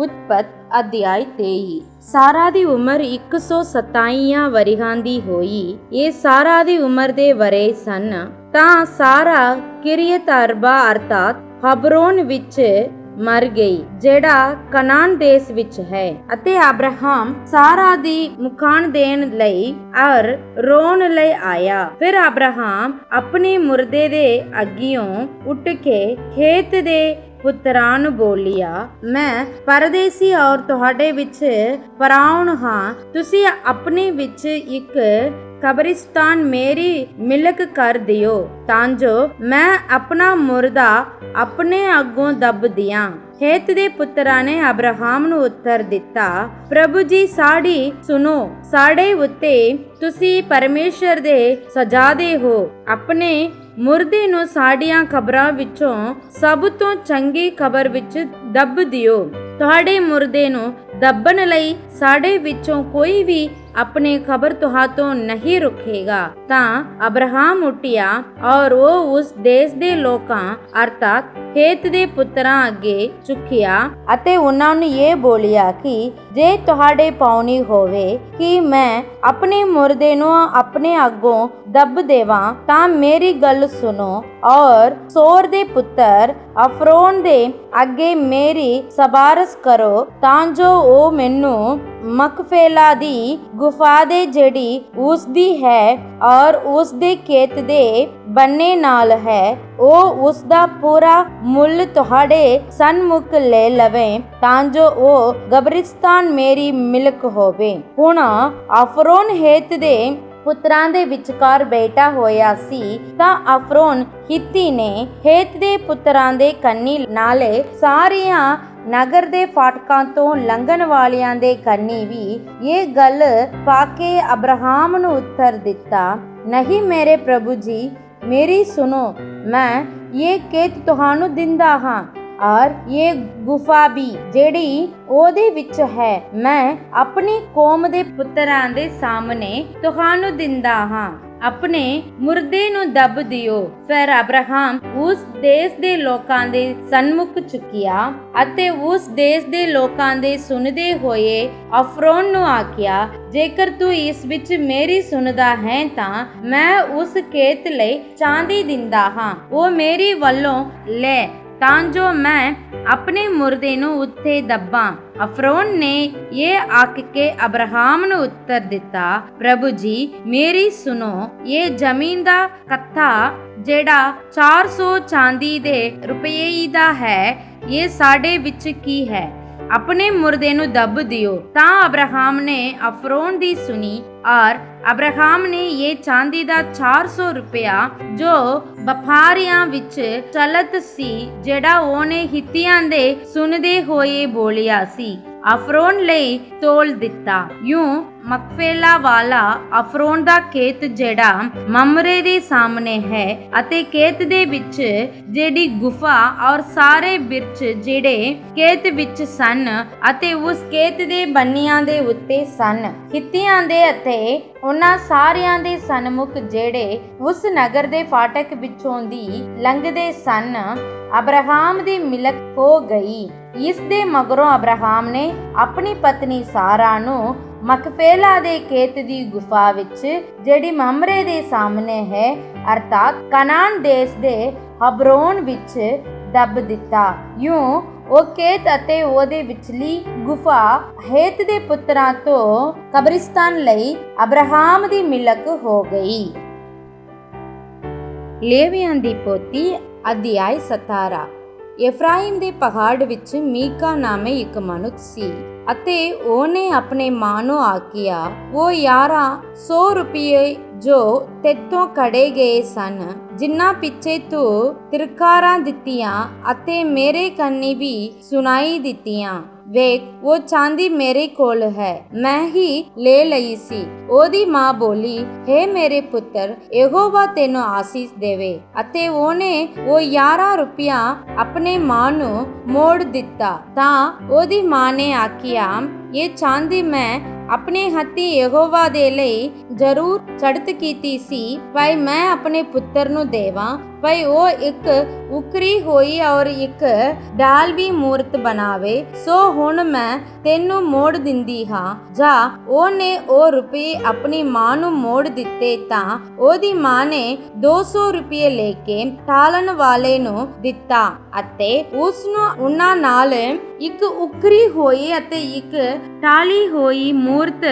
ਉਤਪਤ ਅਧਿਆਇ 23। ਸਾਰਾ ਦੀ ਉਮਰ 127 ਵਰਿਆਂ ਦੀ ਹੋਈ। ਇਹ ਸਾਰਾ ਦੀ ਉਮਰ ਦੇ ਵਰੇ ਸਨ ਤਾਂ ਸਾਰਾ ਕਿਰਿਅਤ ਅਰਬਾ ਅਰਥਾਤ ਹਬਰੋਨ ਵਿੱਚ ਮਰ ਗਈ, ਜਿਹੜਾ ਕਨਾਨ ਦੇਸ਼ ਵਿੱਚ ਹੈ। ਅਤੇ ਅਬਰਾਹਮ ਸਾਰਾ ਦੀ ਮੁਖਾਨ ਦੇਣ ਲਈ ਔਰ ਰੋਣ ਲਈ ਆਇਆ। ਫਿਰ ਅਬਰਾਹਮ ਆਪਣੇ ਮੁਰਦੇ ਦੇ ਅੱਗਿਓਂ ਉੱਠ ਕੇ ਖੇਤ ਦੇ ਪੁੱਤਰਾਂ ਨੂੰ ਬੋਲਿਆ, ਮੈਂ ਪਰਦੇਸੀ ਔਰ ਤੁਹਾਡੇ ਵਿੱਚ ਪਰਾਉਣ ਹਾਂ। ਤੁਸੀਂ ਆਪਣੇ ਵਿੱਚ ਇੱਕ ਕਬਰਿਸਤਾਨ ਮੇਰੀ ਮਿਲਕ ਕਰ ਦਿਓ, ਤਾਂ ਜੋ ਮੈਂ ਆਪਣਾ ਮੁਰਦਾ ਆਪਣੇ ਅੱਗੋਂ ਦੱਬ ਦਿਆਂ। ਹੇਤ ਦੇ ਪੁੱਤਰਾਂ ਨੇ ਅਬਰਾਹਮ ਨੂੰ ਉੱਤਰ ਦਿੱਤਾ, ਪ੍ਰਭੂ ਜੀ ਸਾਡੀ ਸੁਣੋ, ਸਾਡੇ ਉੱਤੇ ਤੁਸੀਂ ਪਰਮੇਸ਼ਰ ਦੇ ਸਜਾਦੇ ਹੋ। ਆਪਣੇ ਮੁਰਦੇ ਨੂੰ ਸਾਡੀਆਂ ਖਬਰਾਂ ਵਿੱਚੋਂ ਸਭ ਤੋਂ ਚੰਗੀ ਖਬਰ ਵਿੱਚ ਦੱਬ ਦਿਓ। ਤੁਹਾਡੇ ਮੁਰਦੇ ਨੂੰ ਦੱਬਣ ਲਈ ਸਾਡੇ ਵਿੱਚੋਂ ਕੋਈ ਵੀ अपने खबर तुहातों नहीं रुकेगा। ता अब्राहम उठिया और वो उस देश दे लोकां अर्थात हेत दे पुत्तरां अगे चुकिया अते उन्हां नूं ये बोलिया कि जे तुहाडे पाउनी होवे कि मैं अपने मुर्दे नूं अपने अगों दब देवां तां मेरी गल सुनो और सोर दे पुत्तर अफरोन दे अगे मेरी सबारस करो, तां जो ओ मैनू मकफेला दी गुफा दे जेड़ी उस दी है और उस दे खेत दे बन्ने नाल है, ओ उस दा पूरा मुल तुहाडे सन्मुख ले लवे, तां जो ओ कब्रिस्तान मेरी मिलक होवे। हुण अफरोन हेत दे ਪੁੱਤਰਾਂ ਦੇ ਵਿਚਕਾਰ ਬੈਠਾ ਹੋਇਆ ਸੀ ਤਾਂ ਅਫਰੋਨ ਹਿੱਤੀ ਨੇ ਹੇਤ ਦੇ ਪੁੱਤਰਾਂ ਦੇ ਕੰਨੀ ਨਾਲੇ ਸਾਰੀਆਂ ਨਗਰ ਦੇ ਫਾਟਕਾਂ ਤੋਂ ਲੰਘਣ ਵਾਲਿਆਂ ਦੇ ਕੰਨੀ ਵੀ ਇਹ ਗੱਲ ਪਾ ਕੇ ਅਬਰਾਹਮ ਨੂੰ ਉੱਤਰ ਦਿੱਤਾ, ਨਹੀਂ ਮੇਰੇ ਪ੍ਰਭੂ ਜੀ, ਮੇਰੀ ਸੁਣੋ, ਮੈਂ ਇਹ ਖੇਤ ਤੁਹਾਨੂੰ ਦਿੰਦਾ ਹਾਂ और ये गुफा भी जेड़ी ओदे विच है, मैं अपनी कौम दे पुत्तरां दे सामने तुहानू दिंदा हां। अपने मुर्दे नू दब दियो। फिर अब्राहम उस देश दे लोकां दे सन्मुख चुकिया अते उस देश दे लोकां दे सुनदे होए अफरोन नू आखिया, जेकर तू इस विच मेरी सुनदा है तां मैं उस खेत लई चांदी दिंदा हां, वो मेरी वल्लों ले, ਤਾਂ ਜੋ ਮੈਂ ਆਪਣੇ ਮੁਰਦੇ ਨੂੰ ਉੱਥੇ ਦੱਬਾਂ। ਅਫਰੋਨ ਨੇ ਇਹ ਆਖ ਕੇ ਅਬਰਾਹਮ ਨੂੰ ਉੱਤਰ ਦਿੱਤਾ, ਪ੍ਰਭੂ ਜੀ ਮੇਰੀ ਸੁਣੋ, ਇਹ ਜ਼ਮੀਨ ਦਾ ਕੱਥਾ ਜਿਹੜਾ 400 ਚਾਂਦੀ ਦੇ ਰੁਪਏ ਦਾ ਹੈ, ਇਹ ਸਾਡੇ ਵਿੱਚ ਕੀ ਹੈ? अपने मुर्दे नू दब दियो। ता अब्राहम ने अफरोन दी सुनी और अब्राहम ने ये चांदी दा 400 रुपया जो ਵਪਾਰੀਆਂ ਵਿੱਚ ਚਲਤ ਸੀ, ਜਿਹੜਾ ਉਹਨੇ ਹਿੱਤੀਆਂ ਦੇ ਸੁਣਦੇ ਹੋਏ ਬੋਲਿਆ ਸੀ, ਅਫਰੋਨ ਲਈ ਤੋਲ ਦਿੱਤਾ। यूं ਮਕਫੇਲਾ ਵਾਲਾ ਅਫਰੋਨ ਦਾ ਖੇਤ ਜਿਹੜਾ ਮਮਰੇ ਦੇ ਸਾਹਮਣੇ ਹੈ ਅਤੇ ਖੇਤ ਦੇ ਵਿੱਚ ਜਿਹੜੀ ਗੁਫਾ ਔਰ ਸਾਰੇ ਬਿਰਛ ਜਿਹੜੇ ਖੇਤ ਵਿੱਚ ਸਨ ਅਤੇ ਉਸ ਖੇਤ ਦੇ ਬੰਨੀਆਂ ਦੇ ਉੱਤੇ ਸਨ, ਹਿੱਤੀਆਂ ਦੇ ਅਤੇ ਉਹਨਾਂ ਸਾਰਿਆਂ ਦੇ ਸਨਮੁਖ ਜਿਹੜੇ ਉਸ ਨਗਰ ਦੇ ਫਾਟਕ ਵਿੱਚੋਂ ਦੀ ਲੰਘਦੇ ਸਨ, ਅਬਰਾਹਮ ਦੀ ਮਿਲਕ ਹੋ ਗਈ। ਇਸ ਦੇ ਮਗਰੋਂ ਅਬਰਾਹਮ ਨੇ ਆਪਣੀ ਪਤਨੀ ਸਾਰਾ ਨੂੰ ਮਕਫੇਲਾ ਦੇ ਖੇਤ ਦੀ ਗੁਫਾ ਵਿੱਚ ਜਿਹੜੀ ਮਮਰੇ ਦੇ ਸਾਹਮਣੇ ਹੈ ਅਰਥਾਤ ਕਨਾਨ ਦੇਸ਼ ਦੇ ਹਬਰੋਨ ਵਿੱਚ ਦੱਬ ਦਿੱਤਾ। यूं ਉਹ ਖੇਤ ਅਤੇ ਉਹਦੇ ਵਿਚਲੀ ਗੁਫਾ ਹੇਤ ਦੇ ਪੁੱਤਰਾਂ ਤੋਂ ਕਬਰਿਸਤਾਨ ਲਈ ਅਬਰਾਹਮ ਦੀ ਮਿਲਕ ਹੋ ਗਈ। ਲੇਵੀਆਂ ਦੀ ਪੋਥੀ ਅਧਿਆਇ 17। ਇਫਰਾਈਮ ਦੇ ਪਹਾੜ ਵਿੱਚ ਮੀਕਾ ਨਾਮੇ ਇੱਕ ਮਨੁੱਖ ਸੀ ਅਤੇ ਉਹਨੇ ਆਪਣੇ ਮਾਂ ਨੂੰ ਆਖਿਆ, ਉਹ 1100 ਰੁਪਏ ਜੋ ਤੇਤੋਂ ਕੜੇ ਗਏ ਸਨ, ਜਿਨ੍ਹਾਂ ਪਿੱਛੇ ਤੂੰ ਤਿਰਕਾਰਾਂ ਦਿੱਤੀਆਂ ਅਤੇ ਮੇਰੇ ਕੰਨੀ ਵੀ ਸੁਣਾਈ ਦਿੱਤੀਆਂ, ਵੇਖ ਉਹ ਚਾਂਦੀ ਮੇਰੇ ਕੋਲ ਹੈ, ਮੈਂ ਹੀ ਲੈ ਲਈ ਸੀ। ਉਹਦੀ ਮਾਂ ਬੋਲੀ, ਹੇ ਮੇਰੇ ਪੁੱਤਰ, ਯਹੋਵਾ ਤੈਨੂੰ ਆਸੀਸ ਦੇਵੇ। ਅਤੇ ਉਹਨੇ ਉਹ 11 ਰੁਪਇਆ ਆਪਣੇ ਮਾਂ ਨੂੰ ਮੋੜ ਦਿੱਤਾ। ਤਾਂ ਉਹਦੀ ਮਾਂ ਨੇ ਆਖਿਆ, ਇਹ ਚਾਂਦੀ ਮੈਂ ਆਪਣੇ ਹੱਥੀ ਯਹੋਵਾ ਦੇ ਲਈ ਜ਼ਰੂਰ ਚੜ੍ਹਤ ਕੀਤੀ ਸੀ, ਭਾਈ ਮੈਂ ਆਪਣੇ ਪੁੱਤਰ ਨੂੰ ਦੇਵਾਂ, ਭਾਈ ਉਹ ਇੱਕ ਉਕਰੀ ਹੋਈ ਔਰ ਇੱਕ ਡਾਲਵੀ ਮੂਰਤ ਬਣਾਵੇ। ਸੋ ਹੁਣ ਮੈਂ ਤੈਨੂੰ ਮੋੜ ਦਿੰਦੀ ਹਾਂ। ਜਾ। ਉਹਨੇ ਉਹ ਰੁਪਏ ਆਪਣੀ ਮਾਂ ਨੂੰ ਮੋੜ ਦਿੱਤੇ ਤਾਂ ਉਹਦੀ ਮਾਂ ਨੇ 200 ਰੁਪਏ ਲੈ ਕੇ ਟਾਲਣ ਵਾਲੇ ਨੂੰ ਦਿੱਤਾ ਅਤੇ ਉਸ ਨੂੰ ਉਹਨਾਂ ਨਾਲ ਇੱਕ ਉਕਰੀ ਹੋਈ ਅਤੇ ਇੱਕ ਟਾਲੀ ਹੋਈ ਮੂਰਤ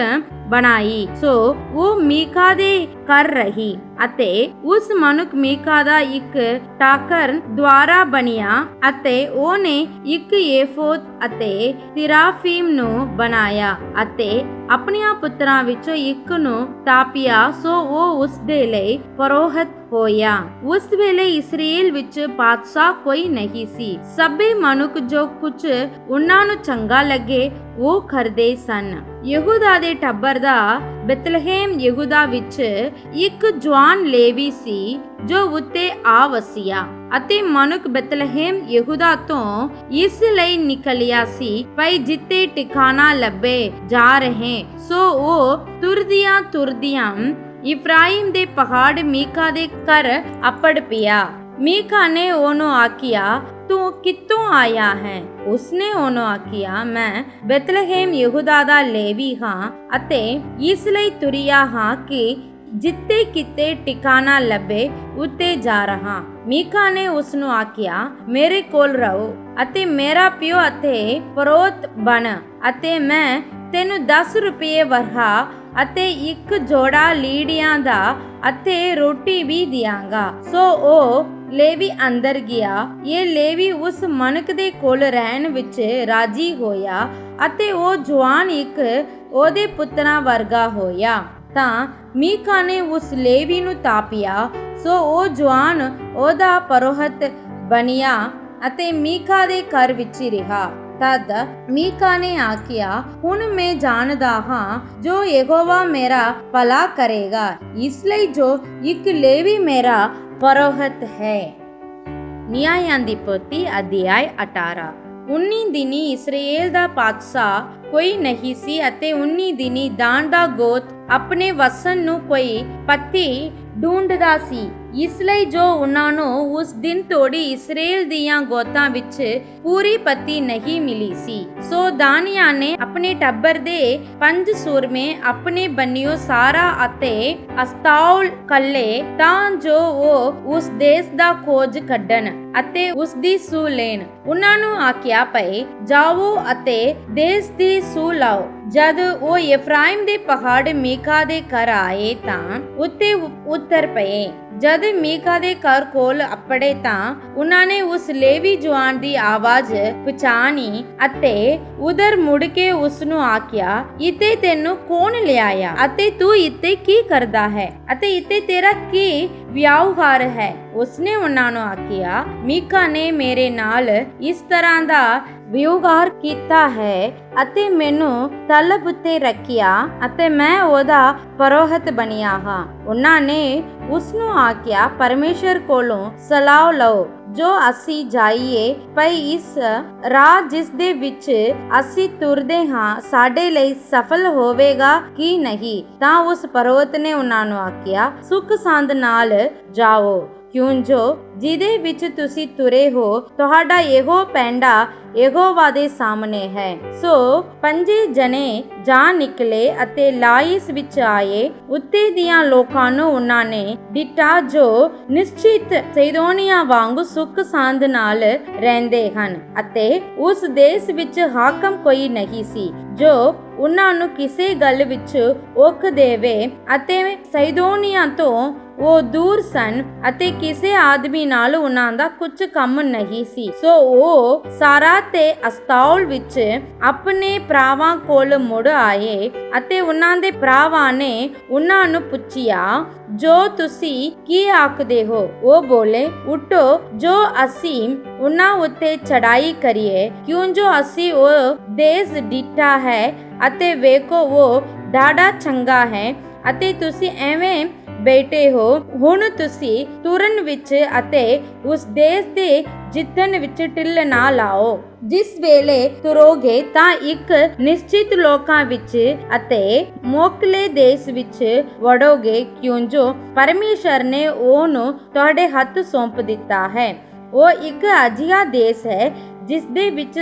ਬਣਾਈ। ਸੋ ਉਹ ਮੀਕਾ ਦੇ ਕਰ ਰਹੀ ਅਤੇ ਉਸ ਮਨੁੱਖ ਮੀਕਾ ਦਾ ਇੱਕ ਟਾਕਰ ਦੁਆਰਾ ਬਣਿਆ ਅਤੇ ਉਹਨੇ ਇੱਕ ਏਫੋਦ ਅਤੇ ਤਿਰਾਫੀਮ ਨੂੰ ਬਣਾਇਆ ਅਤੇ ਆਪਣੀਆਂ ਪੁੱਤਰਾਂ ਵਿੱਚੋਂ ਇੱਕ ਨੂੰ ਤਾਪਿਆ। ਸੋ ਉਹ ਉਸ ਦੇ ਲਈ ਪੁਰੋਹਿਤ ਹੋਇਆ। ਉਸ ਵੇਲੇ ਇਸਰਾਏਲ ਵਿੱਚ ਬਾਦਸ਼ਾਹ ਕੋਈ ਨਹੀਂ ਸੀ। ਸਭੇ ਮਨੁੱਖ ਜੋ ਕੁਝ ਉਹਨਾਂ ਨੂੰ ਚੰਗਾ ਲੱਗੇ ਉਹ ਕਰਦੇ ਸਨ। ਯਹੂਦਾ ਦੇ ਟੱਬਰ ਦਾ ਬੈਤਲਹੇਮ ਯਹੂਦਾ ਵਿੱਚ ਇੱਕ ਜਵਾਨ ਲੇਵੀ ਸੀ ਜੋ ਉੱਤੇ ਆ ਵਸਿਆ ਅਤੇ ਮਨੁੱਖ ਬੈਤਲਹੇਮ ਯਹੂਦਾ ਤੋਂ ਇਸ ਲਈ ਨਿਕਲਿਆ ਸੀ, ਭਾਈ ਜਿੱਤੇ ਟਿਕਾਣਾ ਲੱਭੇ ਜਾ ਰਹੇ। ਸੋ ਉਹ ਤੁਰਦਿਆਂ ਇਫਰਾਈਮ ਦੇ ਪਹਾੜ ਮੀਕਾ ਦੇ ਘਰ ਅੱਪੜ ਪਿਆ। ਮੀਕਾ ਨੇ ਉਹਨੂੰ ਆਖਿਆ, ਤੂੰ ਕਿੱਥੋਂ ਆਇਆ ਹੈ? ਉਸਨੇ ਉਹਨੂੰ ਆਖਿਆ, ਮੈਂ ਬੈਤਲਹੇਮ ਯਹੂਦਾ ਦਾ ਲੇਵੀ ਹਾਂ ਅਤੇ ਇਸ ਲਈ ਤੁਰਿਆ ਹਾਂ ਕਿ ਜਿੱਤੇ ਕਿਤੇ ਟਿਕਾਣਾ ਲੱਭੇ ਉੱਤੇ ਜਾ ਰਹਾ। ਮੀਕਾ ਨੇ ਉਸ ਨੂੰ ਆਖਿਆ, ਮੇਰੇ ਕੋਲ ਰਹੋ ਅਤੇ ਮੇਰਾ ਪਿਓ ਅਤੇ ਪੁਰੋਹਿਤ ਬਣ ਅਤੇ ਮੈਂ ਤੈਨੂੰ 10 ਰੁਪਏ ਵਰਹਾ ਅਤੇ ਇੱਕ ਜੋੜਾ ਲੀੜਿਆਂ ਦਾ ਅਤੇ ਰੋਟੀ ਵੀ ਦਿਆਂਗਾ। ਸੋ ਉਹ ਲੇਵੀ ਅੰਦਰ ਗਿਆ। ਇਹ ਲੇਵੀ ਉਸ ਮਨੁੱਖ ਦੇ ਕੋਲ ਰਹਿਣ ਵਿੱਚ ਰਾਜੀ ਹੋਇਆ ਅਤੇ ਉਹ ਜਵਾਨ ਇੱਕ ਉਹਦੇ ਪੁੱਤਰਾਂ ਵਰਗਾ ਹੋਇਆ। ਤਾਂ ਮੀਕਾ ਨੇ ਉਸ ਲੇਵੀ ਨੂੰ ਤਾਪਿਆ। ਸੋ ਉਹ ਜਵਾਨ ਉਹਦਾ ਪੁਰੋਹਿਤ ਬਣਿਆ ਅਤੇ ਮੀਕਾ ਦੇ ਘਰ ਵਿੱਚ ਰਿਹਾ। ਤਦ ਮੀਕਾ ਨੇ ਆਖਿਆ, ਹੁਣ ਮੈਂ ਜਾਣਦਾ ਹਾਂ ਜੋ ਯਹੋਵਾ ਮੇਰਾ ਭਲਾ ਕਰੇਗਾ, ਇਸ ਲਈ ਜੋ ਇੱਕ ਲੇਵੀ ਮੇਰਾ ਪੁਰੋਹਿਤ ਹੈ। ਨਿਆਂਇਆਂ ਦੀ ਪੋਥੀ ਅਧਿਆਇ 18। 19 ਦਿਨੀ ਇਸਰਾਏਲ ਦਾ ਬਾਦਸ਼ਾਹ ਕੋਈ ਨਹੀਂ ਸੀ ਅਤੇ 19 ਦਿਨੀ ਦਾਨ ਦਾ ਗੋਤ ਆਪਣੇ ਵਸਣ ਨੂੰ ਕੋਈ ਪਤੀ ਢੂੰਡਦਾ ਸੀ। ਇਸ ਲਈ ਜੋ ਉਹਨਾਂ ਨੂੰ ਉਸ ਦਿਨ ਤੋੜੀ ਇਸਰਾਏਲ ਦੀਆਂ ਗੋਤਾਂ ਵਿੱਚ ਪੂਰੀ ਪਤੀ ਨਹੀਂ ਮਿਲੀ ਸੀ। ਸੋ ਦਾਨੀਆਂ ਨੇ ਆਪਣੇ ਟੱਬਰ ਦੇ 5 ਸੂਰਮੇ ਆਪਣੇ ਬੰਨਿਓ ਸਾਰਾ ਅਤੇ ਅਸਤਾਉਲ ਕੱਲੇ ਤਾਂ ਜੋ ਉਹ ਉਸ ਦੇਸ਼ ਦਾ ਖੋਜ ਕੱਢਣ ਅਤੇ ਉਸ ਦੀ ਸੂਹ ਲੈਣ। ਉਹਨਾਂ ਨੂੰ ਆਖਿਆ, ਪਏ ਜਾਓ ਅਤੇ ਦੇਸ਼ ਦੀ ਸੂਹ ਲਾਓ। ਜਦ ਉਹ ਇਫਰਾਈਮ ਦੇ ਪਹਾੜ ਮੀਕਾ ਦੇ ਘਰ ਆਏ ਤਾਂ ਉੱਤੇ ਉਤਰ ਪਏ। ਜਦ ਮੀਕਾ ਦੇ ਘਰ ਕੋਲ ਅੱਪੜੇ ਤਾਂ ਉਹਨਾਂ ਨੇ ਉਸ ਲੇਵੀ ਜਵਾਨ ਦੀ ਆਵਾਜ਼ ਪਛਾਣੀ ਅਤੇ ਉਧਰ ਮੁੜ ਕੇ ਉਸ ਨੂੰ ਆਖਿਆ, ਇੱਥੇ ਤੈਨੂੰ ਕੌਣ ਲਿਆਇਆ ਅਤੇ ਤੂੰ ਇੱਥੇ ਕੀ ਕਰਦਾ ਹੈ ਅਤੇ ਇੱਥੇ ਤੇਰਾ ਕੀ ਵਿਵਹਾਰ ਹੈ? ਉਸਨੇ ਉਹਨਾਂ ਨੂੰ ਆਖਿਆ, ਮੀਕਾ ਨੇ ਮੇਰੇ ਨਾਲ ਇਸ ਤਰ੍ਹਾਂ ਦਾ ਵਿਵਹਾਰ ਕੀਤਾ ਹੈ ਅਤੇ ਮੈਨੂੰ ਤਲਬ ਉੱਤੇ ਰੱਖਿਆ ਅਤੇ ਮੈਂ ਉਹਦਾ ਪੁਰੋਹਿਤ ਬਣਿਆ ਹਾਂ। ਉਹਨਾਂ ਨੇ ਉਸ ਨੂੰ ਆਖਿਆ, ਪਰਮੇਸ਼ਰ ਕੋਲੋਂ ਸਲਾਹ ਲਓ ਜੋ ਅਸੀਂ ਜਾਈਏ, ਭਈ ਇਸ ਰਾਹ ਜਿਸ ਦੇ ਵਿੱਚ ਅਸੀਂ ਤੁਰਦੇ ਹਾਂ ਸਾਡੇ ਲਈ ਸਫਲ ਹੋਵੇਗਾ ਕਿ ਨਹੀਂ। ਤਾਂ ਉਸ ਪੁਰੋਹਿਤ ਨੇ ਉਹਨਾਂ ਨੂੰ ਆਖਿਆ, ਸੁਖ ਸੰਦ ਨਾਲ ਜਾਓ, ਕਿਉਂ ਜੋ ਜਿਹਦੇ ਵਿੱਚ ਤੁਸੀਂ ਤੁਰੇ ਹੋ ਤੁਹਾਡਾ ਇਹੋ ਪੈਂਡਾ ਯਹੋਵਾ ਦੇ ਸਾਹਮਣੇ ਹੈ। ਸੋ 5 ਜਣੇ ਜਾ ਨਿਕਲੇ ਅਤੇ ਲਾਇਸ ਵਿੱਚ ਆਏ। ਉੱਤੇ ਦੀਆਂ ਲੋਕਾਂ ਨੂੰ ਉਹਨਾਂ ਨੇ ਦਿੱਤਾ ਜੋ ਨਿਸ਼ਚਿਤ ਸੈਦੋਨੀਆਂ ਵਾਂਗ ਸੁਖ ਸੰਦ ਨਾਲ ਰਹਿੰਦੇ ਹਨ ਅਤੇ ਉਸ ਦੇਸ਼ ਵਿੱਚ ਹਾਕਮ ਕੋਈ ਨਹੀਂ ਸੀ ਜੋ ਉਹਨਾਂ ਨੂੰ ਕਿਸੇ ਗੱਲ ਵਿੱਚ ਔਖ ਦੇਵੇ ਅਤੇ ਸੈਦੋਨੀਆਂ ਤੋਂ ਉਹ ਦੂਰ ਸਨ ਅਤੇ ਕਿਸੇ ਆਦਮੀ ਨਾਲ ਉਹਨਾਂ ਦਾ ਕੁਝ ਕੰਮ ਨਹੀਂ ਸੀ। ਸੋ ਉਹ ਸਾਰਾ ਤੇ ਅਸਤਾਉਲ ਵਿੱਚ ਆਪਣੇ ਭਰਾਵਾਂ ਕੋਲ ਮੁੜ ਆਏ ਅਤੇ ਉਹਨਾਂ ਦੇ ਭਰਾਵਾਂ ਨੇ ਉਹਨਾਂ ਨੂੰ ਪੁੱਛਿਆ, ਜੋ ਤੁਸੀਂ ਕੀ ਆਖਦੇ ਹੋ? ਉਹ ਬੋਲੇ, ਉਠੋ ਜੋ ਅਸੀਂ ਉਹਨਾਂ ਉੱਤੇ ਚੜਾਈ ਕਰੀਏ, ਕਿਉਂ ਜੋ ਅਸੀਂ ਉਹ ਦੇਸ਼ ਡਿੱਠਾ ਹੈ ਅਤੇ ਵੇਖੋ ਉਹ ਡਾਢਾ ਚੰਗਾ ਹੈ ਅਤੇ ਤੁਸੀਂ ਐਵੇਂ ਬੈਠੇ ਹੋ। ਹੁਣ ਤੁਸੀਂ ਤੁਰਨ ਵਿੱਚ ਅਤੇ ਉਸ ਦੇਸ਼ ਦੇ ਜਿੱਤਣ ਵਿੱਚ ਢਿੱਲ ਨਾ ਲਾਓ। ਜਿਸ ਵੇਲੇ ਤੁਰੋਗੇ ਤਾਂ ਇੱਕ ਨਿਸ਼ਚਿਤ ਲੋਕਾਂ ਵਿੱਚ ਅਤੇ ਮੋਕਲੇ ਦੇਸ਼ ਵਿੱਚ ਵੜੋਗੇ, ਕਿਉਂ ਜੋ ਪਰਮੇਸ਼ਰ ਨੇ ਉਹਨੂੰ ਤੁਹਾਡੇ ਹੱਥ ਸੌਂਪ ਦਿੱਤਾ ਹੈ। ਉਹ ਇੱਕ ਅਜਿਹਾ ਦੇਸ਼ ਹੈ ਜਿਸ ਦੇ ਵਿੱਚ